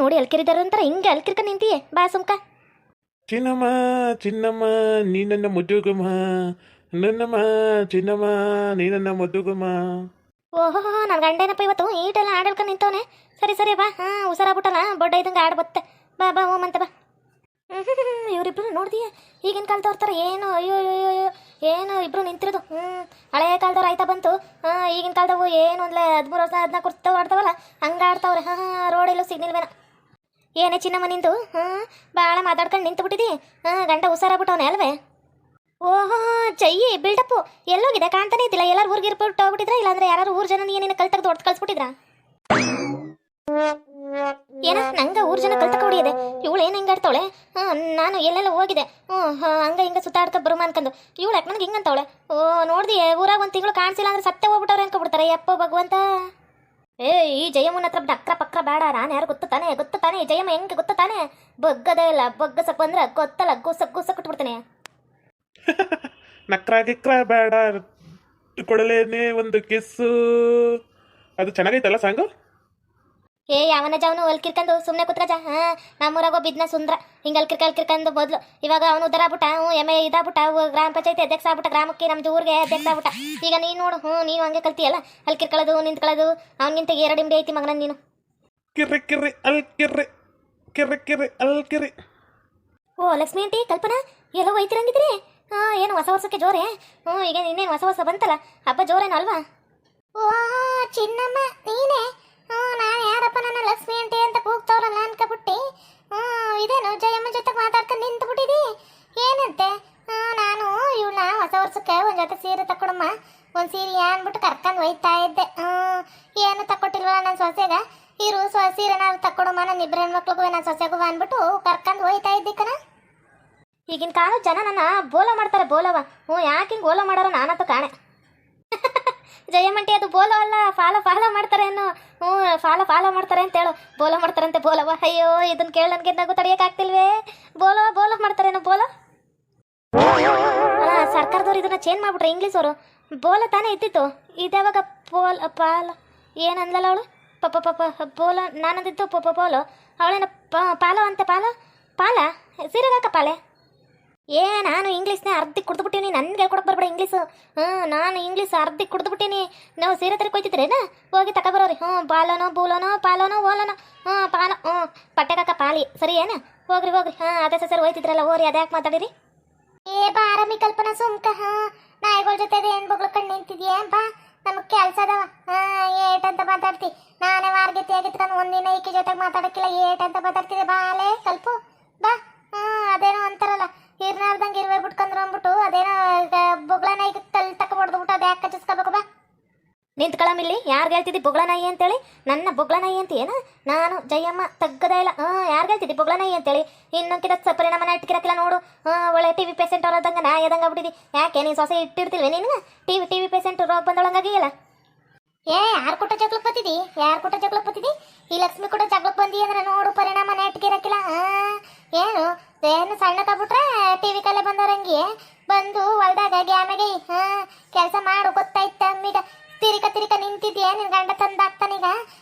ನೋಡಿ ಅಲ್ಕಿರಿದಾರ ಅಂತಾರ ಹಿಂಗೆ ಅಲ್ಕಿರ್ಕ ನಿಂತೀಯ ಬಾ ಸುಮ್ಕ. ಚಿನ್ನಮ್ಮ ಚಿನ್ನಮ್ಮ ನೀ ನನ್ನ ಮುದ್ದುಗಮ್ಮ, ನನ್ನಮ್ಮ ಚಿನ್ನಮ್ಮ ನೀ ನನ್ನ ಮುದ್ದುಗಮ್ಮ. ಓಹೋ ನನ್ನ ಗಂಡೇನಪ್ಪ ಇವತ್ತು ಈಟೆಲ್ಲ ಆಡಳ್ಕ ನಿಂತವನೆ. ಸರಿ ಸರಿ ಬಾ, ಹುಷಾರಾಗ್ಬಿಟ್ಟಲ್ಲ ಬೊಡ್ಡ ಇದ್ದಂಗೆ ಆಡ್ ಬತ್ತೆ. ಬಾ ಬಾ ಓಮಂತೆ ಬಾ. ಇವರಿಬ್ರು ನೋಡ್ದೀಯ ಈಗಿನ ಕಾಲದವ್ರು ಥರ ಏನು, ಅಯ್ಯೋ ಅಯ್ಯೋ ಅಯ್ಯೋ ಏನು ಇಬ್ರು ನಿಂತಿರೋದು. ಹಳೆಯ ಕಾಲದವ್ರು ಆಯ್ತಾ ಬಂತು. ಈಗಿನ ಕಾಲದವು ಏನು ಒಂದ್ಲೆ 13 ವರ್ಷ 14 ವರ್ಷ ಆಡ್ತಾವಲ್ಲ ಹಂಗೆ ಆಡ್ತಾವ್ರೆ. ರೋಡೆಲ್ಲೂ ಸಿಗ್ನಿಲ್ವೇನ. ಏನೇ ಚಿನ್ನಮ್ಮ ನಿಂತು ಭಾಳ ಮಾತಾಡ್ಕೊಂಡು ನಿಂತು ಬಿಟ್ಟಿದ್ದಿ. ಗಂಡ ಹುಷಾರಾಗ್ಬಿಟ್ಟವನೆ ಅಲ್ವೇ? ಓಹೋ ಚಯ್ಯಿ ಬಿಲ್ಡಪ್ಪು ಎಲ್ಲೋಗಿದೆ ಕಾಣ್ತಾನೆ ಇದ್ದಿಲ್ಲ. ಎಲ್ಲರೂ ಊರಿಗೆ ಇರ್ಬಿಟ್ಟು ಹೋಗ್ಬಿಟ್ಟಿದ್ರ, ಇಲ್ಲಾಂದ್ರೆ ಯಾರು ಊರ್ ಜನ ಏನೇನು ಕಲ್ ತೆಗೆದು ಹೊಡೆದು ಕಳ್ಸ್ಬಿಟ್ಟಿದ್ರ? ಏನ ನಂಗೆ ಊರ್ ಜನ ಕಲ್ ತಕ ಹೊಡಿಯದೆ. ಇವಳು ಏನು ಹಿಂಗಾಡ್ತಾವಳೆ? ನಾನು ಎಲ್ಲೆಲ್ಲ ಹೋಗಿದೆ ಹಂಗ ಹಿಂಗ ಸುತ್ತಾಡ್ಕ ಬರುಮ ಅನ್ಕಂದು ಇವಳು ಯಾಕೆ ನನಗೆ ಹಿಂಗಂತವಳೆ. ನೋಡ್ದಿ ಊರಾಗ ಒಂದು ತಿಂಗಳು ಕಾಣಿಸಿಲ್ಲ ಅಂದ್ರೆ ಸತ್ತೆ ಹೋಗ್ಬಿಟ್ಟವ್ರೆ ಅನ್ಕೊಬಿಡ್ತಾರೆ. ಯಪ್ಪ ಭಗವಂತ. ಈ ಜಯಮ್ಮನ ಹತ್ರ ಅಕ್ರ ಪಕ್ರ ಬೇಡ. ನಾನು ಯಾರು ಗೊತ್ತು ತಾನೆ ಈ ಜಯಮ್ಮ ಹೆಂಗೆ ಗೊತ್ತು ತಾನೆ. ಬಗ್ಗದೇ ಇಲ್ಲ, ಬಗ್ಗಸಕ್ ಬಂದ್ರೆ ಗೊತ್ತಲ್ಲ ಗುಸಕ್ ಕೊಟ್ಬಿಡ್ತೇನೆ. ನಕ್ರ ಗಿಕ್ರ ಬೇಡ, ಕೊಡಲೇನೆ ಒಂದು ಕಿಸ್ಸು. ಅದು ಚೆನ್ನಾಗೈತಲ್ಲ ಸಾಂಗು. ಯಾವನ ಜಾವನು ಅಲ್ಕಿರ್ಕಂದು ಸುಮ್ಮನೆ ಕುತ್ಕಜ. ನಮ್ಮೂರಾಗೋ ಬಿದ್ನ ಸುಂದ್ರ ಹಿಂಗೆ ಅಲ್ಕಿರ್ಕಂದು ಮೊದಲು. ಇವಾಗ ಅವನು ಉದರ ಆಗ್ಬಿಟ್ಟ, ಎಮ್ಮೆ ಇದಾಗ್ಬಿಟ್ಟ, ಗ್ರಾಮ ಪಂಚಾಯತಿ ಅಧ್ಯಕ್ಷ ಆಗ್ಬಿಟ್ಟ, ಗ್ರಾಮಕ್ಕೆ ನಮ್ದು ಊರಿಗೆ ಅಧ್ಯಕ್ಷ ಆಗ್ಬಿಟ್ಟ. ಈಗ ನೀನು ನೋಡು ನೀನು ಹಂಗೆ ಕಲ್ತಿಯಲ್ಲ ಅಲ್ಕಿರ್ಕೊಳ್ಳೋದು ನಿಂತ್ಕೊಳ್ಳೋದು. ಅವನಿಗಿಂತ 2 ಇಂಡಿ ಐತಿ ಮಗನ ನೀನು. ಕಿರ್ರಿ ಕಿರ್ರಿ ಅಲ್ಕಿರ್ರಿ ಕಿರ್ರಿ ಕಿರ್ರಿ ಅಲ್ಕಿರ್ರಿ. ಓ ಲಕ್ಷ್ಮಿ ಆಂಟಿ ಕಲ್ಪನಾ ಎಲ್ಲೋ ಹೋಯ್ತಿರಂಗಿದ್ರಿ? ಏನು ಹೊಸ ವರ್ಷಕ್ಕೆ ಜೋರೇ? ಈಗ ಇನ್ನೇನು ಹೊಸ ವರ್ಷ ಬಂತಲ್ಲ, ಹಬ್ಬ ಜೋರೇನೋ ಅಲ್ವಾ? ಓ ಚಿನ್ನಮ್ಮ ನೀನೇ? ನಾನು ಯಾರಪ್ಪ ನನ್ನ ಲಕ್ಷ್ಮಿ ಆಂಟಿ ಅಂತ ಕೂಗ್ತವ್ರಲ್ಲ ಅನ್ಕಬಿಟ್ಟು ಇದೇನು ಜಯಮ್ಮ ಜೊತೆ ಮಾತಾಡ್ಕೊಂಡು ನಿಂತು ಬಿಟ್ಟಿದಿ ಏನಂತೆ? ನಾನು ಇವಳ ಹೊಸ ವರ್ಷಕ್ಕೆ ಒಂದು ಜೊತೆ ಸೀರೆ ತಕೊಡಮ್ಮ, ಒಂದು ಸೀರೆ ಅಂದ್ಬಿಟ್ಟು ಕರ್ಕೊಂಡು ಒಯ್ತಾ ಇದ್ದೆ. ಏನು ತಕ್ಕೊಟ್ಟಿಲ್ವಲ್ಲ ನನ್ನ ಸೊಸೆಗ, ಇರು ಸೀರೆನಾದ್ರು ತಕ್ಕೊಡಮ್ಮ ನನ್ನ ಇಬ್ಬರು ಹೆಣ್ಮಕ್ಳಿಗೂ ನನ್ನ ಸೊಸೆಗೂ ಅಂದ್ಬಿಟ್ಟು ಕರ್ಕೊಂಡು ಒಯ್ತಾ ಇದ್ದಿ ಕಣ. ಈಗಿನ ಕಾಲ ಜನ ನನ್ನ ಬೋಲ ಮಾಡ್ತಾರೆ, ಬೋಲವ. ಯಾಕೆ ಹಿಂಗೆ ಬೋಲ ಮಾಡೋರು ನಾನಂತೂ ಕಾಣೆ. ಜಯಮಂಟಿ ಅದು ಬೋಲೋ ಅಲ್ಲ, ಫಾಲೋ ಮಾಡ್ತಾರೆ ಅನ್ನೋ. ಫಾಲೋ ಮಾಡ್ತಾರೆ ಅಂತ ಹೇಳು. ಬೋಲೋ ಮಾಡ್ತಾರಂತೆ ಬೋಲವ. ಅಯ್ಯೋ ಇದನ್ನ ಕೇಳಿ ನನಗೆ ನಗು ತಡೆಯೋಕ್ಕಾಗ್ತಿಲ್ವೇ. ಬೋಲೋ ಮಾಡ್ತಾರೇನೋ ಬೋಲೋ. ಸರ್ಕಾರದವ್ರು ಇದನ್ನ ಚೇಂಜ್ ಮಾಡ್ಬಿಟ್ರೆ ಇಂಗ್ಲೀಷ್ ಅವರು. ಬೋಲೋ ತಾನೇ ಇದ್ದಿತ್ತು, ಇದ್ಯಾವಾಗ ಪಾಲ ಏನಂದ್ಲಲ್ಲ ಅವಳು? ಬೋಲೋ ನಾನಂದಿದ್ದು ಬೋಲೋ. ಅವಳೇನ ಪಾಲೋ ಅಂತೆ. ಪಾಲ ಸೀರೆಗಾಕ ಪಾಲೆ. ನಾನು ಇಂಗ್ಲೀಷ್ನೇ ಅರ್ಧಕ್ಕೆ ಕುಡ್ದುಬಿಟ್ಟೀನಿ, ನನಗೆ ಹೇಳ್ಕೊಡಕ್ಕೆ ಬರ್ಬೇಡ ಇಂಗ್ಲೀಷು. ನಾನು ಇಂಗ್ಲೀಷ್ ಅರ್ಧಕ್ಕೆ ಕುಡ್ದುಬಿಟ್ಟೀನಿ. ನಾವು ಸೀರೆ ತರಕ್ಕೆ ಹೋಯ್ತಿದ್ರೇನ ಹೋಗಿ ತಗೊಬರೋರಿ. ಬಾಲೋನೋ ಬೂಲೋನೋ ಪಾಲೋನೋ ಓಲೋನೋ ಪಾಲೋ ಪಟ್ಟೆಗಾಕ ಪಾಲಿ ಸರಿ ಏನು? ಹೋಗ್ರಿ ಅದೇ ಸರಿ ಹೋಯ್ತಿದ್ರಲ್ಲ ಹೋರಿ, ಅದ್ಯಾಕೆ ಮಾತಾಡಿರಿ? ಆರಾಮಿ ಕಲ್ಪನಾ ಸುಮ್ಕ. ನಾಯಿಗಳ ಜೊತೆ ಏನು ಬೊಗ್ಳು ಕಣ್ಣು ನಿಂತಿದ್ಯಾ? ಬಾ ನಮಗೆ ಕೆಲಸ ಅದಾವ. ಏಟಂತ ಮಾತಾಡ್ತಿ? ನಾನೇ ವಾರ್ಗತಿ ಆಗಿತ್ಕೊಂಡು ಒಂದಿನ ಈಕೆ ಜೊತೆಗೆ ಮಾತಾಡಕ್ಕಿಲ್ಲ. ಏಟಂತ ಮಾತಾಡ್ತಿದ್ದೆ? ಬಾಲೆ ಕಲ್ಪು ಬಾ. ಅದೇನೋ ಅಂತಾರಲ್ಲ ಇರ್ನಾರ್ದಂಗೆ ಇರುವೆ ಬಿಟ್ಕೊಂಡ್ರು ಅಂದ್ಬಿಟ್ಟು ಅದೇನೋ ಬೊಗ್ಳ ನಾಯಿ ತಕ್ಕ ಹೊಡೆದ್ಬಿಟ್ಟು ಅದು ಯಾಕೆ ಕಚ್ಚಿಸ್ಕೋಬೇಕು? ಬಾ ನಿಂತ್ಕೊಳ್ಳಮಿಲ್ಲಿ. ಯಾರು ಹೇಳ್ತಿದ್ದಿ ಬೊಗ್ಳ ನಾಯಿ ಅಂತೇಳಿ? ನನ್ನ ಬೊಗ್ಳ ನಾಯಿ ಅಂತ ಏನ? ನಾನು ಜಯಮ್ಮ ತಗ್ಗದೇ ಇಲ್ಲ. ಯಾರು ಹೇಳ್ತಿದ್ದಿ ಬೊಗ್ಳ ನಾಯಿ ಅಂತೇಳಿ? ಇನ್ನೊಂದ್ಕಿದ ಪರಿಣಾಮನ ಇಟ್ಕಿರಕ್ಕಿಲ್ಲ ನೋಡು. ಒಳ್ಳೆ TV ಪೇಷೆಂಟ್ ಅವ್ರದಂಗೆ ನಾ ಎದಂಗೆ ಆಗ್ಬಿಟ್ಟಿದ್ದಿ. ಯಾಕೆ ನೀನು ಸೊಸೆ ಇಟ್ಟಿರ್ತಿಲ್ವೇ ನಿನಗೆ? ಟಿವಿ ಪೇಷೆಂಟ್ ರೋಗ ಬಂದೊಳಗಾಗಿಯಲ್ಲ. ಯಾರು ಕೊಟ್ಟ ಜಗ್ಲಕ್ಕೆ ಬತ್ತಿದಿ? ಈ ಲಕ್ಷ್ಮಿ ಕೊಟ್ಟ ಜಗ್ಲಕ್ಕೆ ಬಂದಿ ಅಂದ್ರೆ ನೋಡು ಪರಿಣಾಮ ನೆಟ್ಗಿರಕ್ಕಿಲ್ಲ. ಏನು ಸಣ್ಣ ತಗ್ಬಿಟ್ರೆ TV ಕಲೆ ಬಂದವ್ರಂಗೆ ಬಂದು ಹೊಲ್ದಾಗ ಗ್ಯಾಮೆಗೆ ಕೆಲಸ ಮಾಡು ಗೊತ್ತಾಯ್ತ. ಅಮ್ಮೀಗ ತಿರಿಕ ನಿಂತಿದ್ಯಾ? ನಿನ್ ಗಂಡ ತಂದಾಗ್ತಾನೀಗ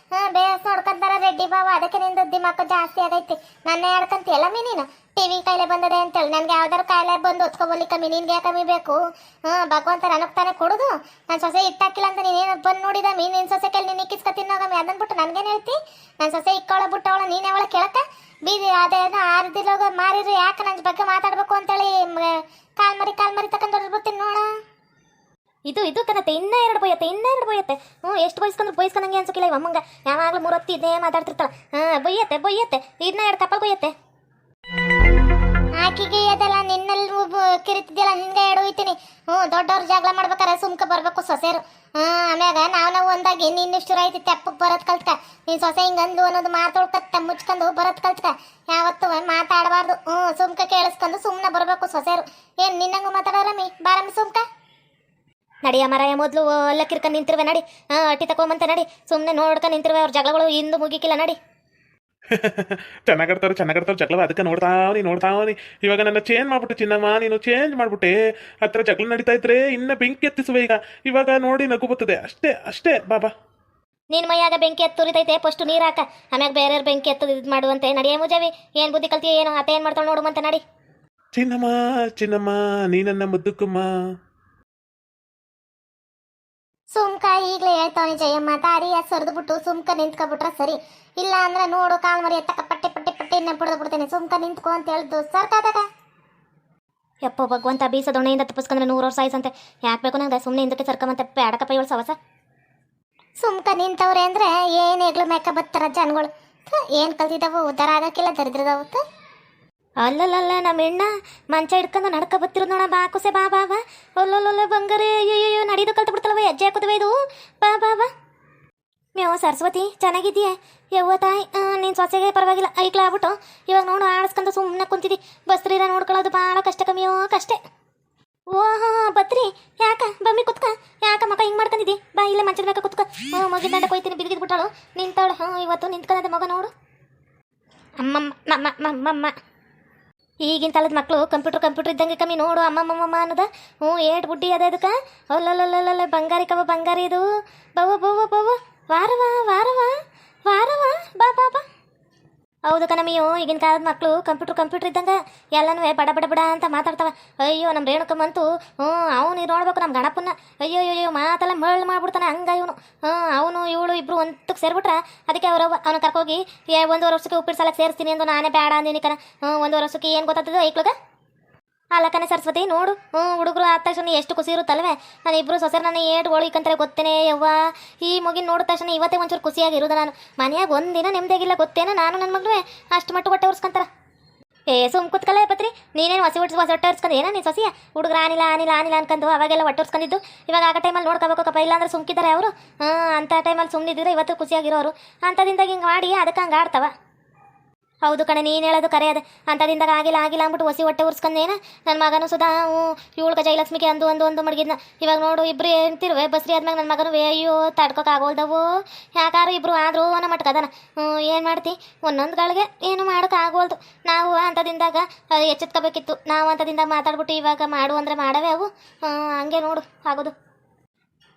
ಬೇಸ್ ನೋಡ್ಕೊಂತಾರ ರೆಡ್ಡಿ ಬಾವ. ಅದಕ್ಕೆ ನಿಂದು ದಿಮಾಕು ಜಾಸ್ತಿ ಆಗೈತಿ. ನನ್ನೇ ಆಡ್ಕಂತೀಯಲ್ಲ ನೀನು. TV ಕಾಯಿಲೆ ಬಂದದೆ ಅಂತೇಳಿ ನನ್ಗೆ ಯಾವ್ದಾರು ಕಾಯಿಲೆ ಬಂದು ಒತ್ಕೊಬೋಲಿ ಕಮ್ಮಿ. ನಿನ್ಗೆ ಕಮ್ಮಿ ಬೇಕು? ಭಗವಂತ ನನಗೆ ತಾನೇ ಕೊಡುದು. ನನ್ನ ಸೊಸೆ ಇಟ್ಟಾಕಿಲ್ಲ ಅಂತ ನೀನೇನು ಬಂದು ನೋಡಿದ ನಿನ್ನ ಸೊಸೆ ಕೆಲ್ ನೀನು ಇಕ್ಕಿಸ್ಕ ತಿನ್ನೋಗಮ್ಮಿ ಅದನ್ಬಿಟ್ಟು ನನ್ಗೇನು ಹೇಳ್ತಿ? ನನ್ನ ಸೊಸೆ ಇಕ್ಕವಳ ಬಿಟ್ಟವಳ ನೀನೇ ಅವಳ ಕೇಳಕ್ಕ ಬೀದಿ ಅದೇನೋ ಆರ್ದಿಲೋಗ ಮಾರಿದ್ರು. ಯಾಕೆ ನನ್ನ ಬಗ್ಗೆ ಮಾತಾಡ್ಬೇಕು ಅಂತೇಳಿ ಕಾಲ್ ಮರಿ ತಕೊಂಡ್ಬಿಡ್ತೀನಿ ನೋಡ. ಇದು ಕನತೆ ಇನ್ನೂ 2 ಬೊಯ್ಯತ್ತೆ. ಎಷ್ಟು ಬಯಸ್ಕೊಂಡಂಗೆ ಅನ್ಸೋಕಿಲ್ಲ ಇವ ಅಮ್ಮಂಗ. ಯಾವಾಗಲೂ 3 ಹೊತ್ತು ಇದೇ ಮಾತಾಡ್ತಿರ್ತಾಳ. ಬೊಯ್ಯತ್ತೆ ಇನ್ನೂ 2 ಕಪ್ಪಲ್ ಬೊಯ್ಯತ್ತೆ. ಆಕಿಗೆ ಅದೆಲ್ಲ ನಿನ್ನಲ್ಲಿ ಕಿರಿತಿದ್ಯಲ್ಲ ನಿನ್ಗೆ ಎಡೋಯ್ತೀನಿ. ದೊಡ್ಡವ್ರು ಜಗಳ ಮಾಡ್ಬೇಕಾರೆ ಸುಮ್ಕ ಬರ್ಬೇಕು ಸೊಸೆರು. ಆಮ್ಯಾಗ ನಾವು ಒಂದಾಗಿ ನಿನ್ನಿಷ್ಟು ರೈತಿ ತೆಪ್ಪಕ್ಕೆ ಬರೋದ್ ಕಲ್ತ್ಕ. ನೀನ್ ಸೊಸೆ ಹಿಂಗಂದು ಅನ್ನೋದು ಮಾತಾಡ್ಕತ್ತ ಮುಚ್ಕೊಂಡು ಬರೋದ್ ಕಲ್ತ್ಕ. ಯಾವತ್ತು ಮಾತಾಡಬಾರ್ದು. ಸುಮ್ಕ ಕೇಳಿಸ್ಕೊಂಡು ಸುಮ್ಮನೆ ಬರ್ಬೇಕು ಸೊಸೆರು. ಏನ್ ನಿನ್ನಂಗೂ ಮಾತಾಡೋರಮ್ಮಿ? ಬಾರಮ್ಮಿ ಸುಮ್ಕ ನಡಿಯ ಮರಾಯ. ಮೊದಲು ಎಲ್ಲ ಕಿರ್ಕೊಂಡು ನಿಂತಿರುವೆ ನಡಿ. ಅಟ್ಟಿ ತಕೊಂಬಂತೆ ನಡಿ. ಸುಮ್ಮನೆ ನೋಡ್ಕೊಂಡು ನಿಂತಿರುವೆ. ಅವ್ರ ಜಗಳಗಳು ಇಂದು ಮುಗಿಕಿಲ್ಲ ನಡಿ. ಚೆನ್ನಾಗಾಡ್ತಾರೆ ಜಗಳ. ಅದಕ್ಕೆ ನೋಡ್ತಾವನಿ. ಇವಾಗ ನನ್ನ ಚೇಂಜ್ ಮಾಡ್ಬಿಟ್ಟು ಚಿನ್ನಮ್ಮ, ನೀನು ಚೇಂಜ್ ಮಾಡ್ಬಿಟ್ಟೆ. ಹತ್ರ ಜಗಳ ನಡೀತಾ ಇದ್ರೆ ಇನ್ನ ಬೆಂಕಿ ಎತ್ತಿಸುವೆ. ಇವಾಗ ನೋಡಿ ನಗು ಬರ್ತದೆ. ಅಷ್ಟೇ ಬಾಬಾ. ನಿನ್ನ ಮೈಯಾಗ ಬೆಂಕಿ ಎತ್ತು ತುರಿತೈತೆ ಫಸ್ಟ್ ನೀರು ಹಾಕ, ಆಮ್ಯಾಗ ಬೇರೆ ಬೆಂಕಿ ಎತ್ತು ಇದು ಮಾಡುವಂತೆ. ನಡಿಯೇ ಮುಜಾವಿ, ಏನು ಬುದ್ಧಿ ಕಲ್ತೀಯ ಏನೋ ಅತ್ತೆ ಏನು ಮಾಡ್ತಾಳೆ ನೋಡುವಂತೆ ನಡಿ. ಚಿನ್ನಮ್ಮ ಚಿನ್ನಮ್ಮ ನೀ ನನ್ನ ಮುದ್ದುಕಮ್ಮ. ಸುಮ್ಕ ಈಗಲೇ ಹೇಳ್ತಾವನಿ ಜಯಮ್ಮ, ದಾರಿ ಸರಿದ್ಬಿಟ್ಟು ಸುಮ್ಕ ನಿಂತ್ಕೊಬಿಟ್ರೆ ಸರಿ. ಇಲ್ಲ ಅಂದ್ರೆ ನೋಡು ಕಾಲ್ ಮರಿ ಎತ್ತಕ ಪಟ್ಟೆ ಪಟ್ಟೆ ಪಟ್ಟೆನ ಬಿಡದು ಬಿಡ್ತೇನೆ. ಸುಮ್ಕ ನಿಂತ್ಕೊ ಅಂತ ಹೇಳ್ದು ಸರ್ಕಾದಾಗ. ಯಪ್ಪ ಭಗವಂತ, ಬೀಸ ದೊಣ್ಣೆಯಿಂದ ತಪ್ಪಿಸ್ಕೊಂಡ್ರೆ 100 ವರ್ಷ ಆಯ್ಸಂತೆ. ಯಾಕೆ ಬೇಕು ನಂಗೆ ಸುಮ್ಮನೆ ಹಿಂದಕ್ಕೆ ಸರ್ಕಂತೆ ಬೇಡಕಪ್ಪ ಇವಳು ಸವಸ. ಸುಮ್ಕ ನಿಂತವ್ರೆ ಅಂದ್ರೆ ಏನ್ ಎಗ್ಲು ಮೆಕ್ಕ ಬತ್ತಾರ ಜನಗಳು. ಏನ್ ಕಲ್ತಿದಾವು, ಉದ್ದಾರ ಆಗಕ್ಕಿಲ್ಲ ದರಿದ್ರದವು. ಅಲ್ಲಲ್ಲ ನಮ್ಮ ಹೆಣ್ಣ ಮಂಚ ಹಿಡ್ಕೊಂಡು ನಡ್ಕ ಬತ್ತಿರೋದು ನೋಡ. ಬಾ ಕುಸೆ ಬಾ ಬಾ ಬಾ. ಒಲ್ಲೊಲ್ಲ ಬಂಗಾರಿ, ಅಯ್ಯೋ ನಡೀದು ಕಲ್ತು ಬಿಡ್ತಲ್ವ, ಹೆಜ್ಜೆ ಹಾಕೋದವ ಇದು. ಬಾ ಬಾ ಬಾ. ಮೇವು ಸರಸ್ವತಿ ಚೆನ್ನಾಗಿದ್ದೀಯ? ಯವ್ವ ತಾಯಿ, ನೀನು ಸೊಸೆಗೆ ಪರವಾಗಿಲ್ಲ ಐಕ್ಲಾಗ್ಬಿಟ್ಟು ಇವಾಗ ನೋಡು ಆಡಿಸ್ಕೊಂಡು ಸುಮ್ಮನೆ ಕುಂತಿದ್ದಿ. ಬಸ್ತ್ರೀರ ನೋಡ್ಕೊಳ್ಳೋದು ಭಾಳ ಕಷ್ಟ ಕಮ್ಮಿಯೋ ಕಷ್ಟ. ಓಹೋ ಬತ್ರಿ, ಯಾಕ ಬಮ್ಮಿ ಕುತ್ಕ, ಯಾಕ ಮಕ್ಕ ಹಿಂಗೆ ಮಾಡ್ಕೊಂಡಿದ್ದಿ? ಬಾ ಇಲ್ಲೇ ಮಂಚದ ಬೇಕಾ ಕುತ್ಕ. ಮಗಿದಂಡ ಕೊಯ್ತೀನಿ ಬಿದ್ದಿದ್ದು ಬಿಟ್ಟಾಳು ನಿಂತವಳು. ಇವತ್ತು ನಿಂತ್ಕೊಂಡೆ ಮಗ ನೋಡು. ಅಮ್ಮಮ್ಮ ಈಗಿನ ಕಾಲದ ಮಕ್ಕಳು ಕಂಪ್ಯೂಟರ್ ಇದ್ದಂಗೆ ಕಮ್ಮಿ ನೋಡು. ಅಮ್ಮಮ್ಮಮ್ಮ ಅನ್ನೋದ ಏಟ್ ಬುಡ್ಡಿ ಅದ ಇದಕ್ಕೆ. ಅಲ್ಲಲ್ಲಲ್ಲಲ್ಲ ಬಂಗಾರಿ ಕವ ಬಂಗಾರಿ ಇದು. ಬವ್ವ ಬವ್ವ ಬವ್ವ ವಾರವಾ ವಾರವಾ ವಾರವಾ ಬಾ ಬಾ ಬಾ. ಹೌದು ಕಣಮಿಯೋ, ಈಗಿನ ಕಾಲದ ಮಕ್ಕಳು ಕಂಪ್ಯೂಟರ್ ಇದ್ದಂಗೆ ಎಲ್ಲನೂ ಬಡ ಬಡ ಬಡ ಅಂತ ಮಾತಾಡ್ತಾವ. ಅಯ್ಯೋ ನಮ್ಮ ರೇಣುಕಮ್ಮಂತೂ ಅವನು ಇದು ನೋಡ್ಬೇಕು ನಮ್ಮ ಗಣಪನ್ನ. ಅಯ್ಯೋ ಅಯ್ಯೋ ಮಾತೆಲ್ಲ ಮಳ್ಳು ಮಾಡ್ಬಿಡ್ತಾನೆ ಹಂಗ ಇವನು. ಅವನು ಇವಳು ಇಬ್ಬರು ಒಂದಕ್ಕೆ ಸೇರ್ಬಿಟ್ರೆ ಅದಕ್ಕೆ ಅವನ ಕರ್ಕೋಗಿ 1 ವರ್ಷಕ್ಕೆ ಉಪ್ಪಿಟ್ಟು ಸಾಲಕ್ಕೆ ಸೇರಿಸ್ತೀನಿ ಅಂದು ನಾನೇ ಬೇಡ ಅಂದಿನಿ ಕಣ. 1 ವರ್ಷಕ್ಕೆ ಏನು ಗೊತ್ತಾಗ್ತದೆ ಐಕ್ಳಗ? ಅಲ್ಲಕ್ಕನೆ ಸರಸ್ವತಿ ನೋಡು, ಹುಡುಗರು ಆದ ತಕ್ಷಣ ಎಷ್ಟು ಖುಷಿ ಇರುತ್ತಲ್ವೇ. ನಾನು ಇಬ್ಬರು ಸೊಸೆರು ನನ್ನ ಏಟು ಹೋಳಿಕಂತಾರೆ ಗೊತ್ತೇನೆ ಯವ್ವ. ಈ ಮಗಿನ ನೋಡಿದ ತಕ್ಷಣ ಇವತ್ತೇ ಒಂಚೂರು ಖುಷಿಯಾಗಿರೋದು ನಾನು. ಮನೆಯಾಗ ಒಂದಿನ ನೆಮ್ಮದಿಯಾಗಿಲ್ಲ ಗೊತ್ತೇನ. ನಾನು ನನ್ನ ಮಗಳು ಅಷ್ಟು ಮಟ್ಟು ಹೊಟ್ಟೆ ಉರ್ಸ್ಕೊಂತಾರ. ಸುಮ್ ಕುತ್ಕಲ್ಲ ಪತ್ರಿ, ನೀನೇನು ಹೊಟ್ಟೆ ಉರ್ಸ್ಕೊಂಡು ಏನ ನೀನು ಸೊಸಿಯ? ಹುಡುಗರು ಆನಿಲ್ಲ ಅನ್ಕೊಂಡು ಅವಾಗೆಲ್ಲ ಹೊಟ್ಟೆ ಉರ್ಸ್ಕೊಂಡಿದ್ದು. ಇವಾಗ ಆಗ ಟೈಮಲ್ಲಿ ನೋಡ್ಕೋಬೇಕು ಕಪ್ಪ, ಇಲ್ಲಾಂದ್ರೆ ಸುಮ್ಕಿದ್ದಾರೆ ಅವರು. ಅಂಥ ಟೈಮಲ್ಲಿ ಸುಮ್ಮನಿದ್ದಿದ್ರೆ ಇವತ್ತು ಖುಷಿಯಾಗಿರೋರು. ಅಂಥದಿಂದಾಗ ಹಿಂಗೆ ಮಾಡಿ ಅದಕ್ಕೆ ಹಂಗೆ ಆಡ್ತಾವ. ಹೌದು ಕಣೆ, ನೀನು ಹೇಳೋದು ಕರೆ ಅದ. ಅಂಥದಿಂದಾಗ ಆಗಿಲ್ಲ ಅಂದ್ಬಿಟ್ಟು ಹೊಸಿ ಹೊಟ್ಟೆ ಉರ್ಸ್ಕೊಂಡೇನ. ನನ್ನ ಮಗನೂ ಸುಧಾ ಇವಳ್ಗ ಜಯಲಕ್ಷ್ಮಿಗೆ ಒಂದು ಮಡಗಿದ್ನ. ಇವಾಗ ನೋಡು ಇಬ್ಬರು ಹೇಳ್ತಿರುವೆ ಬಸ್ರಿ ಆದ್ಮ್ಯಾಗ ನನ್ನ ಮಗನು ಅಯ್ಯೋ ತಡ್ಕೋಕ್ಕಾಗೋಲ್ದವು. ಯಾಕಾರು ಇಬ್ಬರು ಆದರೂ ಅನ್ನೋ ಮಟ್ಕದಾನ. ಏನು ಮಾಡ್ತಿ, ಒಂದೊಂದುಗಳಿಗೆ ಏನು ಮಾಡೋಕ್ಕಾಗೋಲ್ದು. ನಾವು ಅಂಥದಿಂದಾಗ ಎಚ್ಚೆತ್ಕೋಬೇಕಿತ್ತು. ನಾವು ಅಂಥದಿಂದಾಗ ಮಾತಾಡ್ಬಿಟ್ಟು ಇವಾಗ ಮಾಡು ಅಂದರೆ ಮಾಡವೇ ಅವು. ಹಂಗೆ ನೋಡು ಆಗೋದು.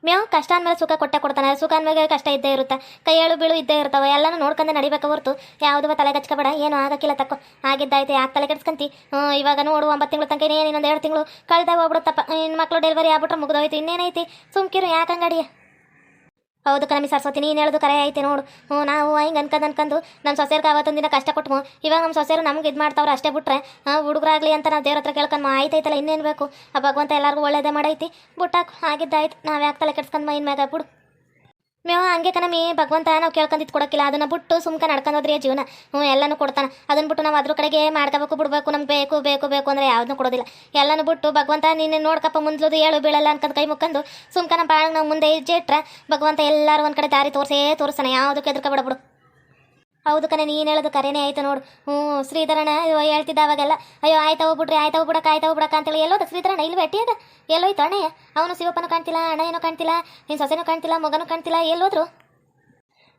ಮೇವು ಕಷ್ಟ ಅಂದಮೇಲೆ ಸುಖ ಕೊಡ್ತಾನೆ. ಸುಖ ಅಂದಮೇಲೆ ಕಷ್ಟ ಇದ್ದೇ ಇರುತ್ತೆ. ಕೈಯೇಳು ಬೀಳು ಇದ್ದೇ ಇರ್ತಾವೆ. ಎಲ್ಲನೂ ನೋಡ್ಕೊಂಡು ನಡಿಬೇಕು ಹೊರತು ಯಾವುದೂ ತಲೆ ಕಚ್ಕೋಬೇಡ. ಏನು ಆಗಕ್ಕಿಲ್ಲ ತಕ್ಕೋ, ಆಗಿದ್ದಾಯ್ತು ಯಾಕೆ ತಲೆ ಕೆಡ್ಸ್ಕೊಂತಿ. ಇವಾಗ ನೋಡು 9 ತಿಂಗಳು ತನಕ ಇನ್ನೊಂದು 2 ತಿಂಗಳು ಕಳೆದ ಹೋಗ್ಬಿಡುತ್ತಪ್ಪ. ಇನ್ನು ಮಕ್ಕಳು ಡೆಲಿವರಿ ಆಗ್ಬಿಟ್ರೆ ಮುಗಿದೋಯ್ತು, ಇನ್ನೇನೈತಿ ಸುಮ್ಕಿರು, ಯಾಕೆ ಹಂಗಡಿಯ. ಹೌದು ಕಣಮಿ ಸರಸ್ವತಿ, ನೀನು ಹೇಳೋದು ಕರೆ ಐತೆ ನೋಡು. ನಾವು ಹಿಂಗೆ ಅನ್ಕೊಂಡು ನಮ್ಮ ಸೊಸೆರ್ಗೆ ಅವತ್ತೊಂದು ದಿನ ಕಷ್ಟ ಕೊಟ್ಟು ಇವಾಗ ನಮ್ಮ ಸೊಸೆರು ನಮ್ಗೆ ಇದು ಮಾಡ್ತಾವ್ರು ಅಷ್ಟೇ ಬಿಟ್ರೆ ಹುಡುಗರಾಗಲಿ ಅಂತ ನಾವು ದೇವ್ರ ಹತ್ರ ಕೇಳ್ಕೊಂಡು ಆಯ್ತೈತಲ್ಲ ಇನ್ನೇನು ಬೇಕು. ಆ ಭಗವಂತ ಎಲ್ಲರಿಗೂ ಒಳ್ಳೇದೇ ಮಾಡೈತಿ. ಬುಟ್ಟಾಕು ಆಗಿದ್ದಾಯ್ತು, ನಾವು ಯಾಕೆ ತಲೆ ಕೆಡ್ಸ್ಕೊಂಡು ಮೈನ್ ಮ್ಯಾಗ ಬಿಡು. ಮೇವು ಹಂಗೆ ಕಣಮಿ, ಭಗವಂತ ನಾವು ಕೇಳ್ಕೊಂಡಿದ್ದು ಕೊಡೋಕ್ಕಿಲ್ಲ. ಅದನ್ನು ಬಿಟ್ಟು ಸುಮ್ಕೆ ನಡ್ಕೊಂಡು ಹೋದ್ರೆ ಜೀವನ ಎಲ್ಲನೂ ಕೊಡ್ತಾನೆ. ಅದನ್ನು ಬಿಟ್ಟು ನಾವು ಅದ್ರ ಕಡೆಗೆ ಮಾಡ್ಕೋಬೇಕು ಬಿಡ್ಬೇಕು, ನಮ್ಗೆ ಬೇಕು ಅಂದರೆ ಯಾವುದನ್ನು ಕೊಡೋದಿಲ್ಲ. ಎಲ್ಲನೂ ಬಿಟ್ಟು ಭಗವಂತ ನೀನು ನೋಡ್ಕಪ್ಪ ಮುಂದ್ಲದು ಏಳು ಬೀಳಲ್ಲ ಅನ್ಕೊಂಡು ಕೈ ಮುಕ್ಕೊಂಡು ಸುಮ್ಕೆ ನಮ್ಮ ಬಾಳ್ ನಾವು ಮುಂದೆ ಹೆಜ್ಜೆ ಇಟ್ರೆ ಭಗವಂತ ಎಲ್ಲರೂ ಒಂದು ಕಡೆ ದಾರಿ ತೋರಿಸ್ತಾನೆ. ಯಾವುದಕ್ಕೆ ಎದ್ರಕೊಬಿಡ್ಬಿಡು. ಹೌದು ಕಣೆ, ನೀನು ಹೇಳೋದು ಕರೆನೇ ಆಯ್ತು ನೋಡು. ಶ್ರೀಧರಣ ಹೇಳ್ತಿದ್ದ ಅವಾಗೆಲ್ಲ ಅಯ್ಯೋ ಆಯ್ತಾ ಹೋಗ್ಬಿಡ್ರಿ, ಆಯ್ತಾ ಹೋಗ್ಬಿಡಕ್ಕ ಅಂತೇಳಿ. ಎಲ್ಲೋದು ಶ್ರೀಧರಣ ಇಲ್ಲಿ ಭೇಟಿಯಾದ? ಎಲ್ಲೋಯ್ತು ಅಣ್ಣಯ್ಯ? ಅವನು ಶಿವಪ್ಪನೂ ಕಾಣ್ತಿಲ್ಲ, ಅಣ್ಣ ಏನೋ ಕಾಣ್ತಿಲ್ಲ, ನಿನ್ನ ಸೊಸೆನೂ ಕಾಣ್ತಿಲ್ಲ, ಮಗನೂ ಕಾಣ್ತಿಲ್ಲ, ಎಲ್ಲೋದ್ರು?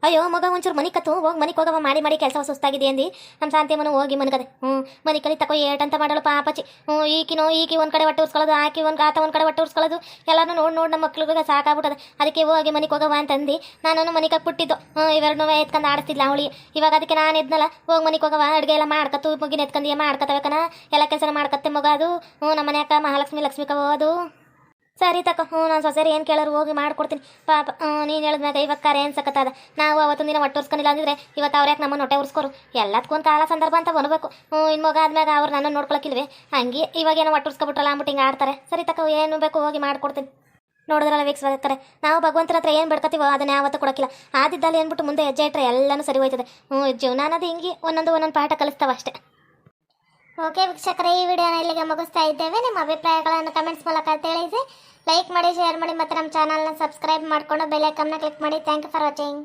ಅಯ್ಯೋ ಮಗ ಒಂಚೂರು ಮನೆ ಕತ್ತು ಹೋಗಿ ಮನೆಗೆ ಹೋಗವ, ಮಾಡಿ ಕೆಲಸ ಸುಸ್ತಾಗಿದೆ ಅಂದು ನಮ್ಮ ಶಾಂತಿಯಮ್ಮನು ಹೋಗಿ ಮನ್ಕದೆ. ಮನೆ ಕಲಿ ತಕೋ ಏಟಂತ ಮಾಡಲು ಪಾಪಚ್ಚಿ. ಈಕಿ ಒಂದು ಕಡೆ ಹೊಟ್ಟೆ ಉರ್ಸ್ಕೊಳ್ಳೋದು, ಆತ ಒಂದು ಕಡೆ ಹೊಟ್ಟೆ ಉರ್ಸ್ಕೊಳ್ಳೋದು, ಎಲ್ಲರೂ ನೋಡಿ ನಮ್ಮ ಮಕ್ಳಿಗೆ ಸಾಕಾಗ್ಬಿಟ್ಟದೆ. ಅದಕ್ಕೆ ಹೋಗಿ ಮನೆಗೆ ಹೋಗವ ಅಂತಂದು ನಾನು ಮನೆಗೆ ಹಾಕ್ಬಿಟ್ಟಿದ್ದು. ಇವೆರಡನ್ನೂ ಎತ್ಕೊಂಡು ಆಡಿಸ್ತಿದ್ಲ ಅವಳಿ. ಇವಾಗ ಅದಕ್ಕೆ ನಾನು ಎದ್ನಲ್ಲ, ಹೋಗಿ ಮನೆಗೆ ಹೋಗವ, ಅಡುಗೆ ಎಲ್ಲ ಮಾಡ್ಕತ್ತು, ಮುಗಿನ ಎತ್ಕೊಂಡು ಮಾಡ್ಕತ್ತಬೇಕನ, ಎಲ್ಲ ಕೆಲಸ ಮಾಡ್ಕತ್ತೆ ಮಗ. ಅದು ನಮ್ಮ ಮನ್ಯಾಕ ಮಹಾಲಕ್ಷ್ಮಿ ಕವೋದು. ಸರಿ ತಕೋ, ನಾನು ಸೊಸೆರು ಏನು ಕೇಳೋರು ಹೋಗಿ ಮಾಡ್ಕೊಡ್ತೀನಿ ಪಾಪ. ನೀನು ಹೇಳಿದ್ಮ್ಯಾಗ ಇವಾಗ ಕರೆ ಅನ್ಸಕತ್ತದ. ನಾವು ಅವತ್ತೊಂದು ದಿನ ಹೊಟ್ಟೆ ಉರ್ಸ್ಕೊಂಡಿಲ್ಲ ಅಂದಿದ್ರೆ ಇವತ್ತು ಅವ್ರು ಯಾಕೆ ನಮ್ಮನ್ನು ಹೊಟ್ಟೆ ಉರ್ಸ್ಕೋರು? ಎಲ್ಲದಕ್ಕೂ ಒಂದು ಕಾಲ ಸಂದರ್ಭ ಅಂತ ಬನ್ಬೇಕು. ಇನ್ನು ಮಗ ಆದ್ಮ್ಯಾಗ ಅವ್ರು ನನ್ನನ್ನು ನೋಡ್ಕೊಳಕ್ಕಿಲ್ವೇ? ಹಂಗೆ ಇವಾಗೇನೋ ಹೊಟ್ಟೆ ಉರ್ಸ್ಕೊಬಿಟ್ರಲ್ಲ ಅಂದ್ಬಿಟ್ಟು ಹಿಂಗೆ ಆಡ್ತಾರೆ. ಸರಿ ತಕೋ, ಏನು ಬೇಕು ಹೋಗಿ ಮಾಡ್ಕೊಡ್ತೀನಿ. ನೋಡಿದ್ರಲ್ಲ ವೀಕ್ಷಕರೇ, ನಾವು ಭಗವಂತನ ಹತ್ರ ಏನು ಬೇಡ್ಕೊತೀವೋ ಅದನ್ನ ಯಾವತ್ತೂ ಕೊಡೋಕ್ಕಿಲ್ಲ. ಆದಿದ್ದಲ್ಲಿ ಏನ್ಬಿಟ್ಟು ಮುಂದೆ ಹೆಜ್ಜೆ ಇಟ್ಟರೆ ಎಲ್ಲನೂ ಸರಿ ಹೋಯ್ತದೆ. ಜೀವನ ಅನ್ನೋದು ಹಿಂಗೆ ಒಂದೊಂದು ಪಾಠ ಕಲಿಸ್ತಾವ ಅಷ್ಟೇ. ಓಕೆ ವೀಕ್ಷಕರೇ, ಈ ವಿಡಿಯೋನ ಇಲ್ಲಿಗೆ ಮುಗಿಸ್ತಾ ಇದ್ದೇವೆ. ನಿಮ್ಮ ಅಭಿಪ್ರಾಯಗಳನ್ನು ಕಮೆಂಟ್ಸ್ ಮೂಲಕ ತಿಳಿಸಿ. ಲೈಕ್ ಮಾಡಿ, ಶೇರ್ ಮಾಡಿ ಮತ್ತು ನಮ್ಮ ಚಾನಲ್ನ ಸಬ್ಸ್ಕ್ರೈಬ್ ಮಾಡಿಕೊಂಡು ಬೆಲ್ ಐಕಾನ್ನ ಕ್ಲಿಕ್ ಮಾಡಿ. Thank you for watching.